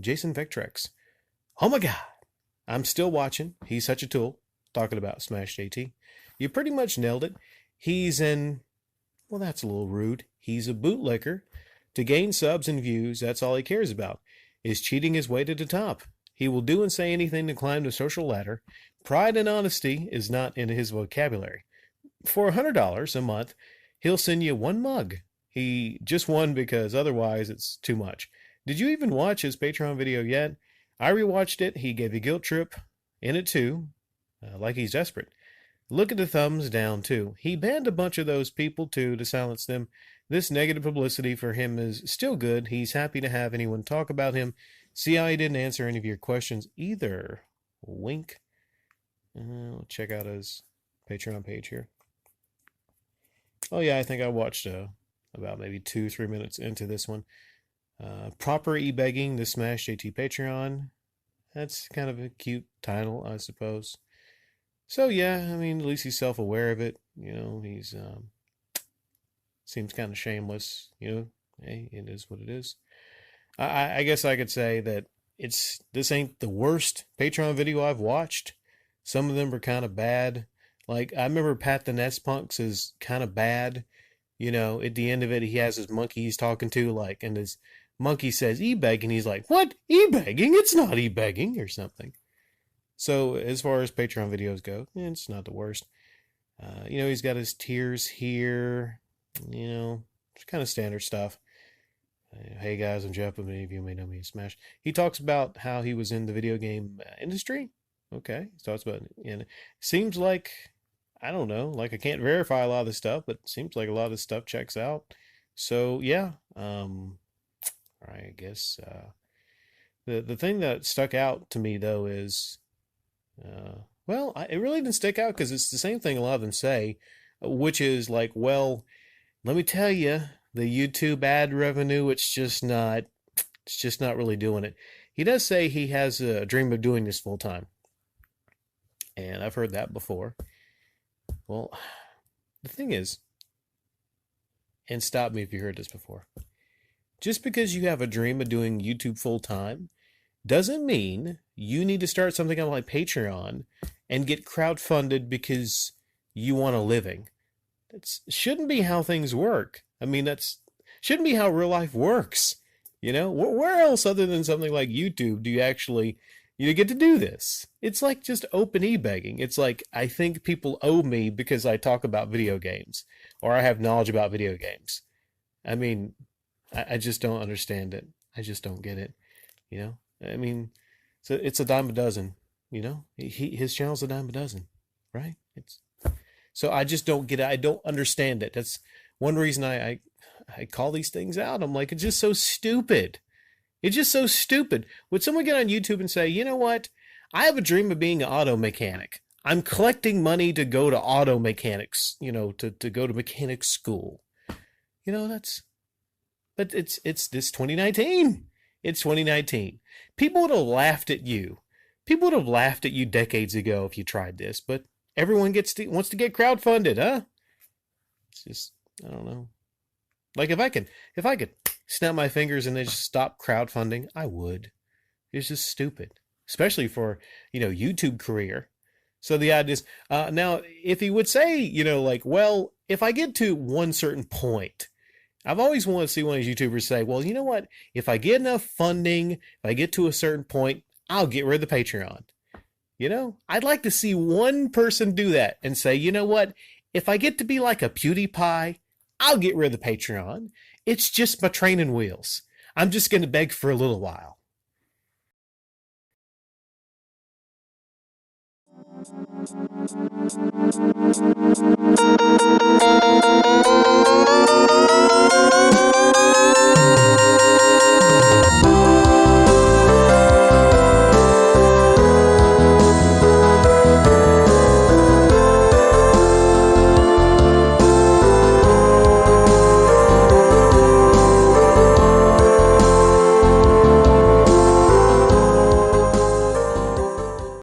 Jason Vectrex. Oh my God. I'm still watching. He's such a tool. Talking about Smash JT. You pretty much nailed it. He's in, well, that's a little rude. He's a bootlicker. To gain subs and views, that's all he cares about, is cheating his way to the top. He will do and say anything to climb the social ladder. Pride and honesty is not in his vocabulary. For $100 a month, he'll send you one mug. He just won because otherwise it's too much. Did you even watch his Patreon video yet? I rewatched it. He gave a guilt trip in it too, like he's desperate. Look at the thumbs down too. He banned a bunch of those people too to silence them. This negative publicity for him is still good. He's happy to have anyone talk about him. See how he didn't answer any of your questions either. Wink. We'll check out his Patreon page here. Oh yeah, I think I watched about maybe 2-3 minutes into this one. Proper e-begging, the Smash JT Patreon. That's kind of a cute title, I suppose. So yeah, I mean, at least he's self-aware of it. You know, he's seems kind of shameless. You know, hey, it is what it is. I guess I could say that this ain't the worst Patreon video I've watched. Some of them are kind of bad. Like, I remember Pat the Nest Punks is kind of bad. You know, at the end of it, he has his monkey he's talking to, like, and his monkey says e-begging. He's like, what? E-begging? It's not e-begging or something. So, as far as Patreon videos go, it's not the worst. You know, he's got his tiers here. You know, it's kind of standard stuff. Hey guys, I'm Jeff, but many of you may know me as Smash. He talks about how he was in the video game industry. Okay, he talks about, and it seems like, I don't know, like I can't verify a lot of this stuff, but it seems like a lot of this stuff checks out. So yeah, I guess the thing that stuck out to me though is, well, it really didn't stick out because it's the same thing a lot of them say, which is like, well, let me tell you, the YouTube ad revenue, it's just not really doing it. He does say he has a dream of doing this full time. And I've heard that before. Well, the thing is, and stop me if you heard this before, just because you have a dream of doing YouTube full time doesn't mean you need to start something on like Patreon and get crowdfunded because you want a living. That shouldn't be how things work. I mean, shouldn't be how real life works. You know, where else other than something like YouTube do you actually, get to do this? It's like just open e-begging. It's like, I think people owe me because I talk about video games or I have knowledge about video games. I mean, I just don't understand it. I just don't get it. You know, I mean, so it's a dime a dozen, you know, his channel's a dime a dozen, right? So I just don't get it. I don't understand it. That's one reason I call these things out. I'm like, it's just so stupid. It's just so stupid. Would someone get on YouTube and say, you know what? I have a dream of being an auto mechanic. I'm collecting money to go to auto mechanics, you know, to go to mechanic school. You know, but it's this 2019. It's 2019. People would have laughed at you. People would have laughed at you decades ago if you tried this, but everyone wants to get crowdfunded, huh? It's just, I don't know. Like if I could snap my fingers and they just stop crowdfunding, I would. It's just stupid, especially for, YouTube career. So the idea is, now if he would say, like, well, if I get to one certain point, I've always wanted to see one of these YouTubers say, well, you know what? If I get enough funding, if I get to a certain point, I'll get rid of the Patreon. You know, I'd like to see one person do that and say, you know what? If I get to be like a PewDiePie, I'll get rid of the Patreon. It's just my training wheels. I'm just going to beg for a little while.